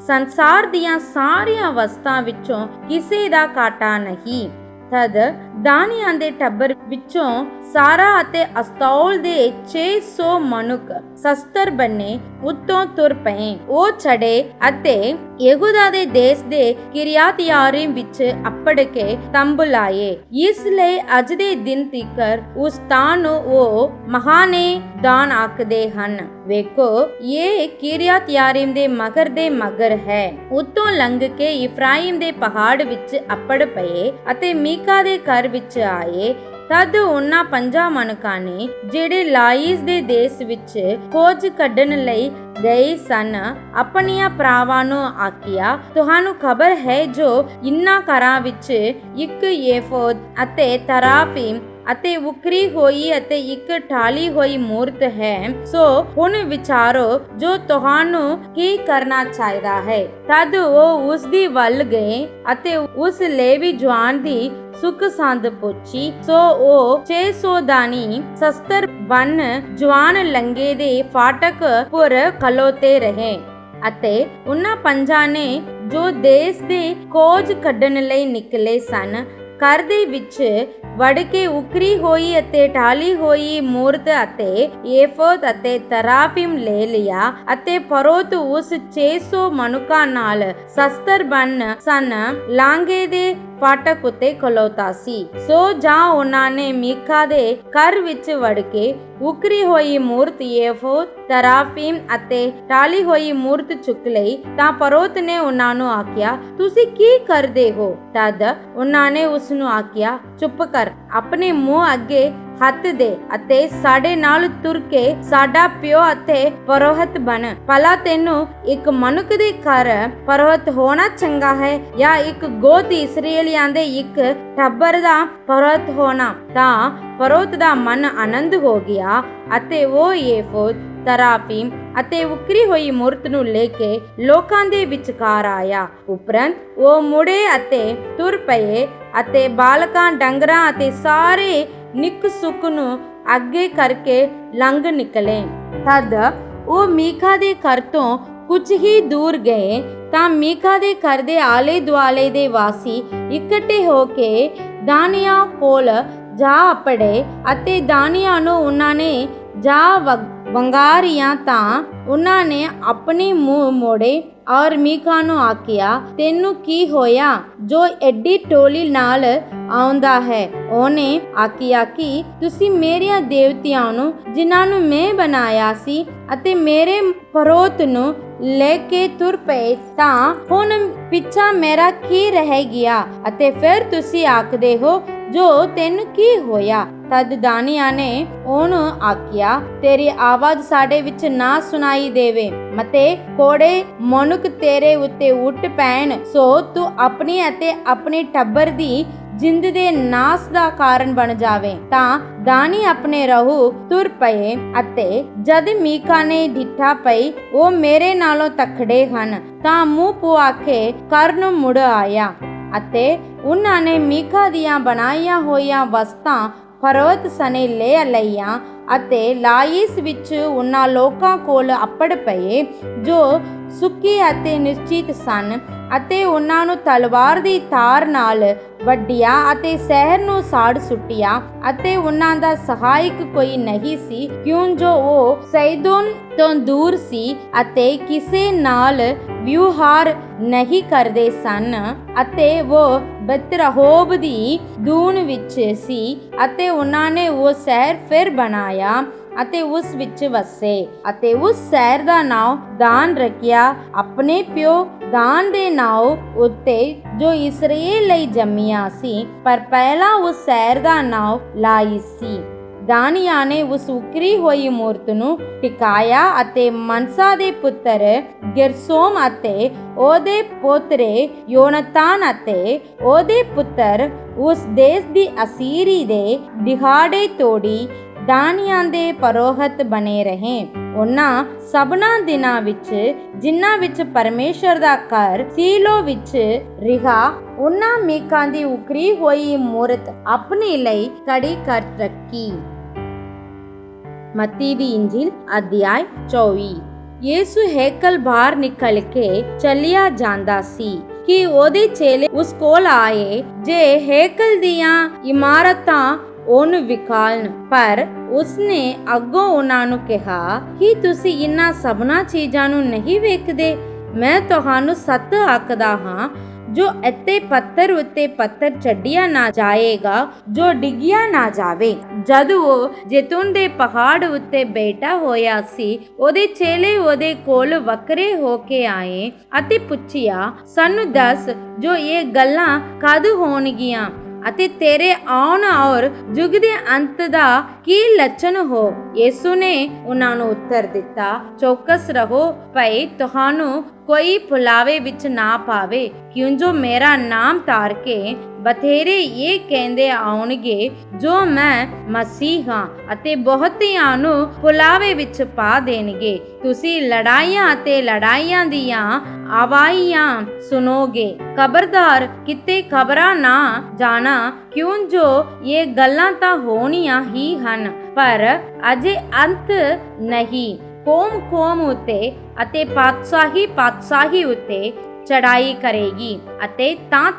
ਸੰਸਾਰ ਦੀਆਂ ਸਾਰੀਆਂ ਵਸਤਾਂ ਵਿੱਚੋਂ ਕਿਸੇ ਦਾ ਘਾਟਾ ਨਹੀਂ। ਤਦ ਦਾਨੀਆਂ ਦੇ ਟੱਬਰ ਵਿੱਚੋਂ ਸਾਰਾ ਅਤੇ ਅਸਤੌਲ ਦੇ 600 ਮਨੁੱਖ ਸ਼ਸਤਰ ਬੰਨੇ ਉੱਤੋਂ ਤੁਰ ਪਏ। ਉਹ ਚੜੇ ਅਤੇ ਯਹੂਦਾ ਦੇ ਦੇਸ਼ ਦੇ ਕਿਰਿਆਤ ਯਾਰੀਮ ਵਿੱਚ ਅੱਪੜ ਕੇ ਤੰਬੂ ਲਾਏ। ਇਸ ਲਈ ਅੱਜ ਦੇ ਦਿਨ ਤੀਕਰ ਉਸ ਥਾਂ ਨੂੰ ਉਹ ਮਹਾਨੇਦਾਨ ਆਖਦੇ ਹਨ। ਵੇਖੋ, ਇਹ ਕਿਰਿਆਤ ਯਾਰੀਮ ਦੇ ਮਗਰ ਹੈ। ਉੱਤੋਂ ਲੰਘ ਕੇ ਇਫਰਾਈਮ ਦੇ ਪਹਾੜ ਵਿੱਚ ਅੱਪੜ ਪਏ ਅਤੇ ਮੀਕਾ ਦੇ ਘਰ ਵਿੱਚ ਆਏ। ਤਦ ਉਹਨਾਂ 5 ਮਨੁੱਖਾਂ ਨੇ, ਜਿਹੜੇ ਲਾਈਸ ਦੇ ਦੇਸ਼ ਵਿੱਚ ਖੋਜ ਕੱਢਣ ਲਈ ਗਏ ਸਨ, ਆਪਣੀਆਂ ਭਰਾਵਾਂ ਨੂੰ ਆਖਿਆ, ਤੁਹਾਨੂੰ ਖਬਰ ਹੈ ਜੋ ਇਨ੍ਹਾਂ ਘਰਾਂ ਵਿੱਚ ਇੱਕ ਏਫੋਦ ਅਤੇ ਤਰਾਫੀਮ ਅਤੇ ਉਕਰੀ ਹੋਈ ਅਤੇ ਇੱਕ ਢਾਲੀ ਹੋਈ ਮੂਰਤ ਹੈ। ਸੋ ਹੁਣ ਵਿਚਾਰੋ ਜੋ ਤੁਹਾਨੂੰ ਕੀ ਕਰਨਾ ਚਾਹੀਦਾ ਹੈ। ਤਦ ਉਹ ਉਸ ਦੀ ਵੱਲ ਗਏ ਅਤੇ ਉਸ ਲੇਵੀ ਜਵਾਨ ਦੀ ਸੁਖ ਸੰਦ ਪੁੱਛੀ। ਸੋ ਉਹ 600 ਦਾਨੀ ਸ਼ਸਤਰ ਬੰਨ ਜਵਾਨ ਲੰਗੇ ਦੇ ਫਾਟਕ ਪੁਰ ਖਲੋਤੇ ਰਹੇ ਅਤੇ ਉਹਨਾਂ 5 ਨੇ ਜੋ ਦੇਸ਼ ਦੇ ਖੋਜ ਕੱਢਣ ਲਈ ਨਿਕਲੇ ਸਨ, ਘਰ ਦੇ ਵਿੱਚ ਵੜ ਕੇ ਉਕਰੀ ਹੋਈ ਅਤੇ ਢਾਲੀ ਹੋਈ ਮੂਰਤ ਅਤੇ ਏਫੋਦ ਅਤੇ ਤਰਾਫੀਮ ਲੈ ਲਿਆ ਅਤੇ ਫਰੋਤ ਉਸ 600 ਮਨੁੱਖਾਂ ਨਾਲ ਸ਼ਸਤਰ ਬੰਨ ਸਨ ਲਾਂਘੇ ਦੇ ਫਾਟਕ ਉੱਤੇ ਖਲੋਤਾ ਸੀ। ਸੋ ਜਾਂ ਉਹਨਾਂ ਨੇ ਮੀਕਾ ਦੇ ਘਰ ਵਿੱਚ ਵੜ ਕੇ ਉਕਰੀ ਹੋਈ ਮੂਰਤ ਏਫੋਦ ਤਰਾਫੀਮ ਅਤੇ ਢਾਲੀ ਹੋਈ ਮੂਰਤ ਚੁੱਕ ਲਈ ਤਾਂ ਫਰੋਤ ਨੇ ਉਹਨਾਂ ਨੂੰ ਆਖਿਆ, ਤੁਸੀਂ ਕੀ ਕਰਦੇ ਹੋ? ਤਦ ਉਹਨਾਂ ਨੇ ਉਸ ਨੂੰ ਆਖਿਆ, ਚੁੱਪ ਕਰ, ਆਪਣੇ ਮੂੰਹ ਅੱਗੇ ਹੱਥ ਦੇ ਅਤੇ ਸਾਡੇ ਨਾਲ ਤੁਰ ਕੇ ਸਾਡਾ ਪਿਓ ਅਤੇ ਪਰੋਹਤ ਬਣ। ਭਲਾ ਤੈਨੂੰ ਇੱਕ ਮਨੁੱਖ ਦੇ ਘਰ ਪਰੋਹਤ ਹੋਣਾ ਚੰਗਾ ਹੈ ਜਾਂ ਇੱਕ ਗੋਤ ਇਸਰਾਏਲੀਆਂ ਦੇ ਇੱਕ ਟੱਬਰ ਦਾ ਪਰੋਹਤ ਹੋਣਾ? ਤਾਂ ਫਰੋਤ ਦਾ ਮਨ ਆਨੰਦ ਹੋ ਗਿਆ ਅਤੇ ਉਹ ਏਫੋਦ ਤਰਾਫੀਮ ਅਤੇ ਉਕਰੀ ਹੋਈ ਮੂਰਤ ਨੂੰ ਲੈ ਕੇ ਲੋਕਾਂ ਦੇ ਵਿਚਕਾਰ ਆਇਆ। ਉਪਰੰਤ ਉਹ ਮੁੜੇ ਅਤੇ ਤੁਰ ਪਏ ਅਤੇ ਬਾਲਕਾਂ, ਡੰਗਰਾਂ ਅਤੇ ਸਾਰੇ ਨਿੱਕ ਸੁੱਕ ਨੂੰ ਅੱਗੇ ਕਰਕੇ ਲੰਘ ਨਿਕਲੇ। ਤਦ ਉਹ ਮੀਕਾ ਦੇ ਘਰ ਤੋਂ ਕੁਝ ਹੀ ਦੂਰ ਗਏ ਤਾਂ ਮੀਕਾ ਦੇ ਘਰ ਦੇ ਆਲੇ ਦੁਆਲੇ ਦੇ ਵਾਸੀ ਇਕੱਠੇ ਹੋ ਕੇ ਦਾਨੀਆਂ ਕੋਲ ਜਾ ਅੱਪੜੇ ਅਤੇ ਦਾਨੀਆਂ ਨੂੰ ਉਹਨਾਂ ਨੇ ਜਾ ਵੰਗਾਰੀਆਂ ਤਾਂ ਉਹਨਾਂ ਨੇ ਆਪਣੇ ਮੂੰਹ ਮੋੜੇ ਔਰ ਮੀਕਾ ਨੂੰ ਆਖਿਆ, ਤੈਨੂੰ ਕੀ ਹੋਇਆ ਜੋ ਐਡੀ ਟੋਲੀ ਨਾਲ ਆਉਂਦਾ ਹੈ? ਉਹਨੇ ਆਖਿਆ ਕਿ ਤੁਸੀਂ ਮੇਰੀਆਂ ਦੇਵਤਿਆਂ ਨੂੰ ਜਿਨ੍ਹਾਂ ਨੂੰ ਮੈਂ ਬਣਾਇਆ ਸੀ ਅਤੇ ਮੇਰੇ ਫਰੋਤ ਨੂੰ ਲੈ ਕੇ ਤੁਰ ਪਏ, ਤਾਂ ਹੁਣ ਪਿੱਛਾ ਮੇਰਾ ਕੀ ਰਹਿ ਗਿਆ ਅਤੇ ਫਿਰ ਤੁਸੀਂ ਆਖਦੇ ਹੋ ਜੋ ਤੈਨੂੰ ਕੀ ਹੋਇਆ? ਤਦ ਦਾਨੀਆਂ ਨੇ ਉਹਨੂੰ ਆਖਿਆ, ਤੇਰੀ ਆਵਾਜ਼ ਸਾਡੇ ਵਿੱਚ ਨਾ ਸੁਣਾਈ ਦੇਵੇ, ਮਤੇ ਕੋੜੇ ਮਨੁੱਖ ਤੇਰੇ ਉੱਤੇ ਉੱਠ ਪੈਣ, ਸੋ ਤੂੰ ਆਪਣੀ ਅਤੇ ਆਪਣੇ ਟੱਬਰ ਦੀ ਜਿੰਦ ਦੇ ਨਾਸ ਦਾ ਕਾਰਨ ਬਣ ਜਾਵੇ। ਤਾਂ ਦਾਨੀ ਆਪਣੇ ਰਹੂ ਤੁਰ ਪਏ ਅਤੇ ਜਦ ਮੀਕਾ ਨੇ ਡਿੱਠਾ ਪਈ ਉਹ ਮੇਰੇ ਨਾਲੋਂ ਤਕੜੇ ਹਨ, ਤਾਂ ਮੂੰਹ ਪੁਆ ਕੇ ਘਰ ਨੂੰ ਮੁੜ ਆਇਆ ਅਤੇ ਉਹਨਾਂ ਨੇ ਮੀਕਾ ਦੀਆਂ ਬਣਾਈਆਂ ਹੋਈਆਂ ਵਸਤਾਂ ਫਰੋਤ ਸਣੇ ਲੈ ਲਈਆਂ ਅਤੇ ਲਾਈਸ ਵਿੱਚ ਉਹਨਾਂ ਲੋਕਾਂ ਕੋਲ ਅੱਪੜ ਪਏ ਜੋ ਸੁੱਕੀ ਅਤੇ ਨਿਸ਼ਚਿਤ ਸਨ ਅਤੇ ਉਹਨਾਂ ਨੂੰ ਤਲਵਾਰ ਦੀ ਧਾਰ ਨਾਲ ਵੱਢਿਆ ਅਤੇ ਸ਼ਹਿਰ ਨੂੰ ਸਾੜ ਸੁੱਟਿਆ ਅਤੇ ਉਹਨਾਂ ਦਾ ਸਹਾਇਕ ਕੋਈ ਨਹੀਂ ਸੀ, ਕਿਉਂ ਜੋ ਉਹ ਸੈਦੋਨ ਤੋਂ ਦੂਰ ਸੀ ਅਤੇ ਕਿਸੇ ਨਾਲ ਵਿਵਹਾਰ ਨਹੀਂ ਕਰਦੇ ਸਨ ਅਤੇ ਉਹ ਬਤਰਹੋਬ ਦੀ ਦੂਨ ਵਿੱਚ ਸੀ ਅਤੇ ਉਹਨਾਂ ਨੇ ਉਹ ਸ਼ਹਿਰ ਫਿਰ ਬਣਾਇਆ ਅਤੇ ਉਸ ਵਿੱਚ ਵਸੇ ਅਤੇ ਉਸ ਸ਼ਹਿਰ ਦਾ ਨਾਮ ਦਾਨ ਰੱਖਿਆ, ਆਪਣੇ ਪਿਓ ਦਾਨ ਦੇ ਨਾਮ ਉੱਤੇ ਜੋ ਇਸਰਾਏਲ ਲਈ ਜੰਮਿਆ ਸੀ, ਪਰ ਪਹਿਲਾਂ ਉਸ ਸ਼ਹਿਰ ਦਾ ਨਾਮ ਲਾਈਸ ਸੀ। ਦਾਨੀਆਂ ਨੇ ਉਸ ਉਕਰੀ ਹੋਈ ਮੂਰਤ ਨੂੰ ਟਿਕਾਇਆ ਅਤੇ ਮਨਸਾ ਦੇ ਪੁੱਤਰ ਗਿਰਸੋਮ ਅਤੇ ਉਹਦੇ ਪੋਤਰੇ ਯੋਨਤਾਨ ਅਤੇ ਉਹਦੇ ਪੁੱਤਰ ਉਸ ਦੇਸ਼ ਦੀ ਅਸੀਰੀ ਦੇ ਦਿਹਾੜੇ ਤੋੜੀ ਦਾਨੀਆਂ ਦੇ ਪਰੋਹਤ ਬਣੇ ਰਹੇ। ਉਹਨਾਂ ਸਭਨਾਂ ਦਿਨਾਂ ਵਿੱਚ ਜਿਨ੍ਹਾਂ ਵਿੱਚ ਪਰਮੇਸ਼ਰ ਦਾ ਘਰ ਸੀਲੋ ਵਿੱਚ ਰਿਹਾ, ਉਹਨਾਂ ਮੀਕਾਂ ਦੀ ਉਕਰੀ ਹੋਈ ਮੂਰਤ ਆਪਣੇ ਲਈ ਖੜੀ ਕਰ ਰੱਖੀ। ਮੱਤੀ ਦੀ ਇੰਜੀਲ ਅਧਿਆਇ 24। ਯੀਸ਼ੂ ਹੈਕਲ ਬਾਹਰ ਨਿਕਲ ਕੇ ਚੱਲਿਆ ਜਾਂਦਾ ਸੀ ਕਿ ਉਹਦੇ ਚੇਲੇ ਉਸ ਕੋਲ ਆਏ ਜੇ ਹੈਕਲ ਦੀਆਂ ਇਮਾਰਤਾਂ ਉਹਨੂੰ ਵਿਖਾਲਣ, ਪਰ ਉਸਨੇ ਅੱਗੋਂ ਉਹਨਾਂ ਨੂੰ ਕਿਹਾ ਕਿ ਤੁਸੀਂ ਇਹਨਾਂ ਸਭਨਾਂ ਚੀਜ਼ਾਂ ਨੂੰ ਨਹੀਂ ਵੇਖਦੇ। ਮੈਂ ਤੁਹਾਨੂੰ ਸੱਚ ਆਖਦਾ ਹਾਂ, ਜੋ ਇੱਥੇ ਪੱਥਰ ਉੱਤੇ ਪੱਥਰ ਛੱਡਿਆ ਨਾ ਜਾਏਗਾ, ਜੋ ਡਿੱਗਿਆ ਨਾ ਜਾਵੇ। ਜਦ ਉਹ ਜੈਤੂਨ ਦੇ ਪਹਾੜ ਉੱਤੇ ਬੈਠਾ ਹੋਇਆ ਸੀ, ਉਹਦੇ ਚੇਲੇ ਉਹਦੇ ਕੋਲ ਵੱਖਰੇ ਹੋ ਕੇ ਆਏ ਅਤੇ ਪੁੱਛਿਆ, ਸਾਨੂੰ ਦੱਸ ਜੋ ਇਹ ਗੱਲਾਂ ਕਦ ਹੋਣਗੀਆਂ ਅਤੇ ਤੇਰੇ ਆਉਣ ਔਰ ਯੁੱਗ ਦੇ ਅੰਤ ਦਾ ਕੀ ਲੱਛਣ ਹੋ? ਯਿਸੂ ਨੇ ਉਹਨਾਂ ਨੂੰ ਉੱਤਰ ਦਿੱਤਾ, ਚੌਕਸ ਰਹੋ ਭਈ ਤੁਹਾਨੂੰ ਕੋਈ ਭੁਲਾਵੇ ਵਿੱਚ ਨਾ ਪਾਵੇ, ਕਿਉਂ ਜੋ ਮੇਰਾ ਨਾਮ ਧਾਰ ਕੇ ਬਥੇਰੇ ਇਹ ਕਹਿੰਦੇ ਆਉਣਗੇ ਜੋ ਮੈਂ ਮਸੀਹ ਹਾਂ ਅਤੇ ਬਹੁਤਿਆਂ ਨੂੰ ਭੁਲਾਵੇ ਵਿੱਚ ਪਾ ਦੇਣਗੇ। ਤੁਸੀਂ ਲੜਾਈਆਂ ਅਤੇ ਲੜਾਈਆਂ ਦੀਆਂ ਆਵਾਜ਼ਾਂ ਸੁਣੋਗੇ। ਖਬਰਦਾਰ ਕਿਤੇ ਖਬਰਾਂ ਨਾ ਜਾਣਾ, ਕਿਉਂ ਜੋ ਇਹ ਗੱਲਾਂ ਤਾਂ ਹੋਣੀਆਂ ਹੀ ਹਨ, ਪਰ ਅਜੇ ਅੰਤ ਨਹੀਂ। ਕੌਮ ਕੌਮ ਉੱਤੇ ਅਤੇ ਪਾਤਸ਼ਾਹੀ ਉੱਤੇ ਚੜਾਈ ਕਰੇਗੀ ਅਤੇ ਤਾਂ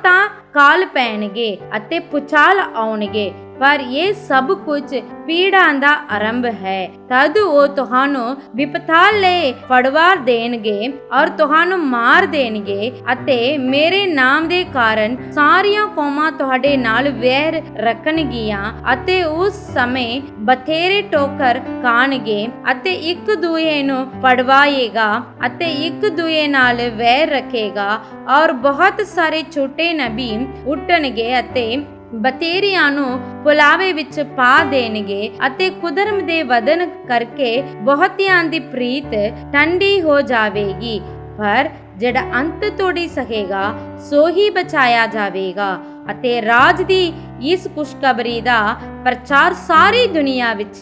ਕਾਲ ਪੈਣਗੇ ਅਤੇ ਭੁਚਾਲ ਆਉਣਗੇ, ਪਰ ਇਹ ਸਭ ਕੁਝ ਪੀੜਾਂ ਦਾ ਆਰੰਭ ਹੈ। ਤਦ ਉਹ ਤੁਹਾਨੂੰ ਵਿਪਤਾ ਲਈ ਫੜਵਾ ਦੇਣਗੇ ਔਰ ਤੁਹਾਨੂੰ ਮਾਰ ਦੇਣਗੇ ਅਤੇ ਮੇਰੇ ਨਾਮ ਦੇ ਕਾਰਨ ਸਾਰੀਆਂ ਕੌਮਾਂ ਤੁਹਾਡੇ ਨਾਲ ਵੈਰ ਰੱਖਣਗੀਆਂ ਅਤੇ ਉਸ ਸਮੇਂ ਬਥੇਰੇ ਠੋਕਰ ਖਾਣਗੇ ਅਤੇ ਇੱਕ ਦੂਏ ਨੂੰ ਫੜਵਾਏਗਾ ਅਤੇ ਇੱਕ ਦੂਏ ਨਾਲ ਵੈਰ ਰੱਖੇਗਾ ਔਰ ਬਹੁਤ ਸਾਰੇ ਛੋਟੇ ਨਬੀ ਉੱਠਣਗੇ ਅਤੇ ਬਥੇਰਿਆਂ ਨੂੰ ਭੁਲਾਵੇ ਵਿੱਚ ਪਾ ਦੇਣਗੇ ਅਤੇ ਕੁਦਰਮ ਦੇ ਵਧਣ ਕਰਕੇ ਬਹੁਤਿਆਂ ਦੀ ਪ੍ਰੀਤ ਠੰਡੀ ਹੋ ਜਾਵੇਗੀ, ਪਰ ਜਿਹੜਾ ਅੰਤ ਤੋੜੀ ਸਕੇਗਾ ਸੋ ਹੀ ਬਚਾਇਆ ਜਾਵੇਗਾ। ਅਤੇ ਰਾਜ ਦੀ ਇਸ ਖੁਸ਼ਖਬਰੀ ਦਾ ਪ੍ਰਚਾਰ ਸਾਰੀ ਦੁਨੀਆ ਵਿੱਚ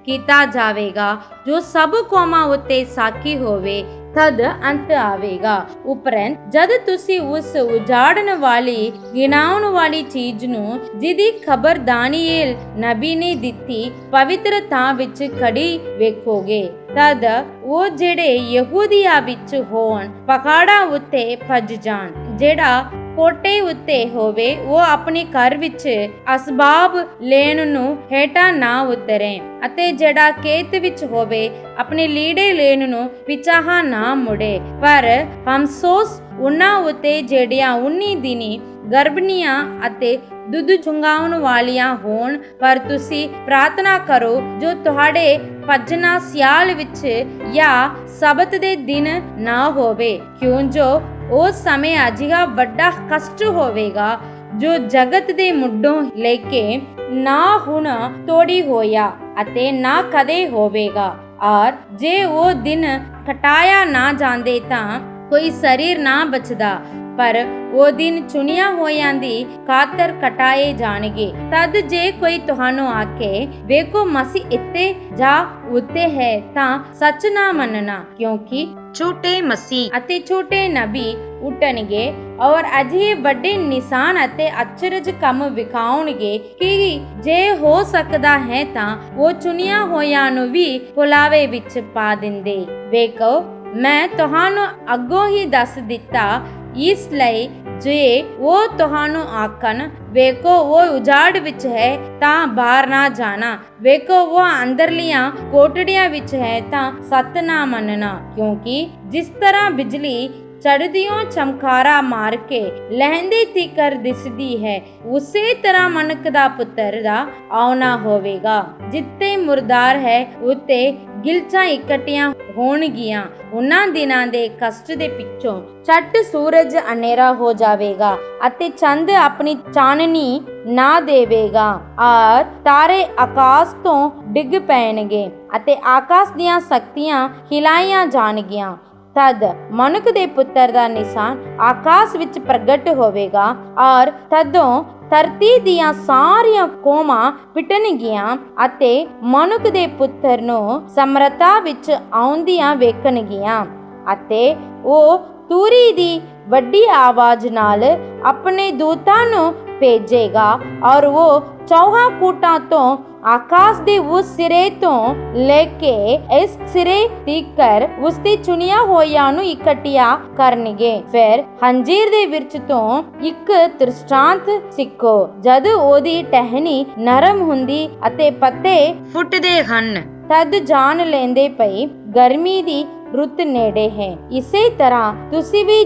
ਕੀਤਾ ਜਾਵੇਗਾ, ਜੋ ਸਭ ਕੌਮਾਂ ਉੱਤੇ ਸਾਖੀ ਹੋਵੇ, ਤਦ ਅੰਤ ਆਵੇਗਾ। ਉਪਰੰਤ ਜਦ ਤੁਸੀਂ ਉਸ ਉਜਾੜਨ ਵਾਲੀ ਗਿਣਾਉਣ ਵਾਲੀ ਚੀਜ਼ ਨੂੰ ਜਿਹਦੀ ਖਬਰ ਦਾਨੀਏਲ ਨਬੀ ਨੇ ਦਿੱਤੀ ਪਵਿੱਤਰ ਥਾਂ ਵਿੱਚ ਖੜੀ ਵੇਖੋਗੇ, ਤਦ ਉਹ ਜਿਹੜੇ ਯਹੂਦੀਆ ਵਿੱਚ ਹੋਣ ਪਹਾੜਾਂ ਉੱਤੇ ਭੱਜ ਜਾਣ। ਜਿਹੜਾ ਕੋਟੇ ਉੱਤੇ ਹੋਵੇ ਉਹ ਆਪਣੇ ਘਰ ਵਿੱਚ ਅਸਬਾਬ ਲੈਣ ਨੂੰ ਹੇਠਾਂ ਨਾ ਉਤਰੇ, ਅਤੇ ਜਿਹੜਾ ਖੇਤ ਵਿੱਚ ਹੋਵੇ ਆਪਣੇ ਲੀੜੇ ਲੈਣ ਨੂੰ ਪਿਛਾਂਹ ਨਾ ਮੁੜੇ। ਪਰ ਅਫਸੋਸ ਉਹਨਾਂ ਉੱਤੇ ਜਿਹੜੀਆਂ 19 ਦਿਨੀ ਗਰਭਣੀਆਂ ਅਤੇ ਦੁੱਧ ਚੁੰਘਾਉਣ ਵਾਲੀਆਂ ਹੋਣ, ਪਰ ਤੁਸੀਂ ਪ੍ਰਾਰਥਨਾ ਕਰੋ ਜੋ ਤੁਹਾਡੇ ਭੱਜਣਾ ਸਿਆਲ ਵਿੱਚ ਜਾਂ ਸਬਤ ਦੇ ਦਿਨ ਨਾ ਹੋਵੇ, ਕਿਉਂ ਜੋ ਉਸ ਸਮੇਂ ਅਜਿਹਾ ਵੱਡਾ ਕਸ਼ਟ ਹੋਵੇਗਾ ਜੋ ਜਗਤ ਦੇ ਮੁੱਢੋਂ ਲੈ ਕੇ ਨਾ ਹੁਣ ਤੋੜੀ ਹੋਇਆ ਅਤੇ ਨਾ ਕਦੇ ਹੋਵੇਗਾ। ਔਰ ਜੇ ਉਹ ਦਿਨ ਘਟਾਇਆ ਨਾ ਜਾਂਦੇ ਤਾਂ ਕੋਈ ਸਰੀਰ ਨਾ ਬਚਦਾ, ਪਰ ਉਹ ਦਿਨ ਚੁਣਿਆ ਹੋਇਆਂ ਦੀ ਖਾਤਰ ਕਟਾਏ ਜਾਣਗੇ। ਤਦ ਜੇ ਕੋਈ ਤੁਹਾਨੂੰ ਆਖੇ ਵੇਖੋ ਮਸੀਹ ਇੱਥੇ ਜਾਂ ਉੱਤੇ ਹੈ, ਤਾਂ ਸੱਚ ਨਾ ਮੰਨਣਾ, ਕਿਉਂਕਿ ਝੂਠੇ ਮਸੀਹ ਅਤੇ ਝੂਠੇ ਨਬੀ ਉੱਠਣਗੇ ਔਰ ਅਜਿਹੇ ਵੱਡੇ ਨਿਸ਼ਾਨ ਅਤੇ ਅਚਰਜ ਕੰਮ ਵਿਖਾਉਣਗੇ ਕਿ ਜੇ ਹੋ ਸਕਦਾ ਹੈ ਤਾਂ ਉਹ ਚੁਣਿਆ ਹੋਇਆਂ ਨੂੰ ਵੀ ਭੁਲਾਵੇ ਵਿੱਚ ਪਾ ਦਿੰਦੇ। ਵੇਖੋ ਮੈਂ ਤੁਹਾਨੂੰ ਅੱਗੋਂ ਹੀ ਦੱਸ ਦਿੱਤਾ, ਇਸ ਲਈ ਜੇ ਉਹ ਤੁਹਾਨੂੰ ਆਖਣ ਵੇਖੋ ਉਹ ਉਜਾੜ ਵਿੱਚ ਹੈ ਤਾਂ ਬਾਹਰ ਨਾ ਜਾਣਾ, ਵੇਖੋ ਉਹ ਅੰਦਰਲੀਆਂ ਕੋਠੜੀਆਂ ਵਿੱਚ ਹੈ ਤਾਂ ਸੱਤ ਨਾ ਮੰਨਣਾ, ਕਿਉਂਕਿ ਜਿਸ ਤਰ੍ਹਾਂ ਬਿਜਲੀ ਚੜ੍ਹਦੀਓਂ ਚਮਕਾਰਾ ਮਾਰ ਕੇ ਲਹਿੰਦੇ ਤੀਕਰ ਦਿਸਦੀ ਹੈ, ਉਸੇ ਤਰ੍ਹਾਂ ਮਨੁੱਖ ਦਾ ਪੁੱਤਰ ਦਾ ਆਉਣਾ ਹੋਵੇਗਾ। ਜਿੱਤੇ ਮੁਰਦਾਰ ਹੈ ਉੱਤੇ ਗਿਲਚਾਂ ਇਕੱਠੀਆਂ ਹੋਣਗੀਆਂ। ਉਹਨਾਂ ਦਿਨਾਂ ਦੇ ਕਸ਼ਟ ਦੇ ਪਿੱਛੋਂ ਝੱਟ ਸੂਰਜ ਹਨੇਰਾ ਹੋ ਜਾਵੇਗਾ ਅਤੇ ਚੰਦ ਆਪਣੀ ਚਾਨਣੀ ਨਾ ਦੇਵੇਗਾ, ਔਰ ਤਾਰੇ ਆਕਾਸ਼ ਤੋਂ ਡਿੱਗ ਪੈਣਗੇ ਅਤੇ ਆਕਾਸ਼ ਦੀਆਂ ਸ਼ਕਤੀਆਂ ਹਿਲਾਈਆਂ ਜਾਣਗੀਆਂ। ਤਦ ਮਨੁੱਖ ਦੇ ਪੁੱਤਰ ਦਾ ਨਿਸ਼ਾਨ ਆਕਾਸ਼ ਵਿੱਚ ਪ੍ਰਗਟ ਹੋਵੇਗਾ, ਔਰ ਤਦੋਂ ਧਰਤੀ ਦੀਆਂ ਸਾਰੀਆਂ ਕੌਮਾਂ ਪਿਟਣਗੀਆਂ ਅਤੇ ਮਨੁੱਖ ਦੇ ਪੁੱਤਰ ਨੂੰ ਸਮਰੱਥਾ ਵਿੱਚ ਆਉਂਦਿਆਂ ਵੇਖਣਗੀਆਂ। ਅਤੇ ਉਹ ਤੂਰੀ ਦੀ ਵੱਡੀ ਆਵਾਜ਼ ਨਾਲ ਆਪਣੇ ਦੂਤਾਂ ਨੂੰ ਭੇਜੇਗਾ, ਔਰ ਉਹ ਚੌਹਾਂ ਕੂਟਾਂ ਤੋਂ ਆਕਾਸ਼ ਦੇ ਉਸ ਸਿਰੇ ਤੋਂ ਲੈ ਕੇ ਇਸ ਸਿਰੇ ਤੀਕਰ ਉਸ ਦੀ ਚੁਣੀਆਂ ਹੋਈਆਂ ਨੂੰ ਇਕੱਠੀਆਂ ਕਰਨਗੇ। ਫਿਰ ਹੰਜੀਰ ਦੇ ਵਿਰਚ ਤੋਂ ਇੱਕ ਦ੍ਰਿਸ਼ਟਾਂਤ ਸਿੱਖੋ। ਜਦ ਉਹਦੀ ਟਹਿਣੀ ਨਰਮ ਹੁੰਦੀ ਅਤੇ ਪੱਤੇ ਫੁੱਟਦੇ ਹਨ, ਤਦ ਜਾਣ ਲੈਂਦੇ ਪਈ ਗਰਮੀ ਦੀ ਰੁੱਤ ਨੇੜੇ ਹੈ। ਇਸੇ ਤਰ੍ਹਾਂ ਤੁਸੀਂ ਵੀ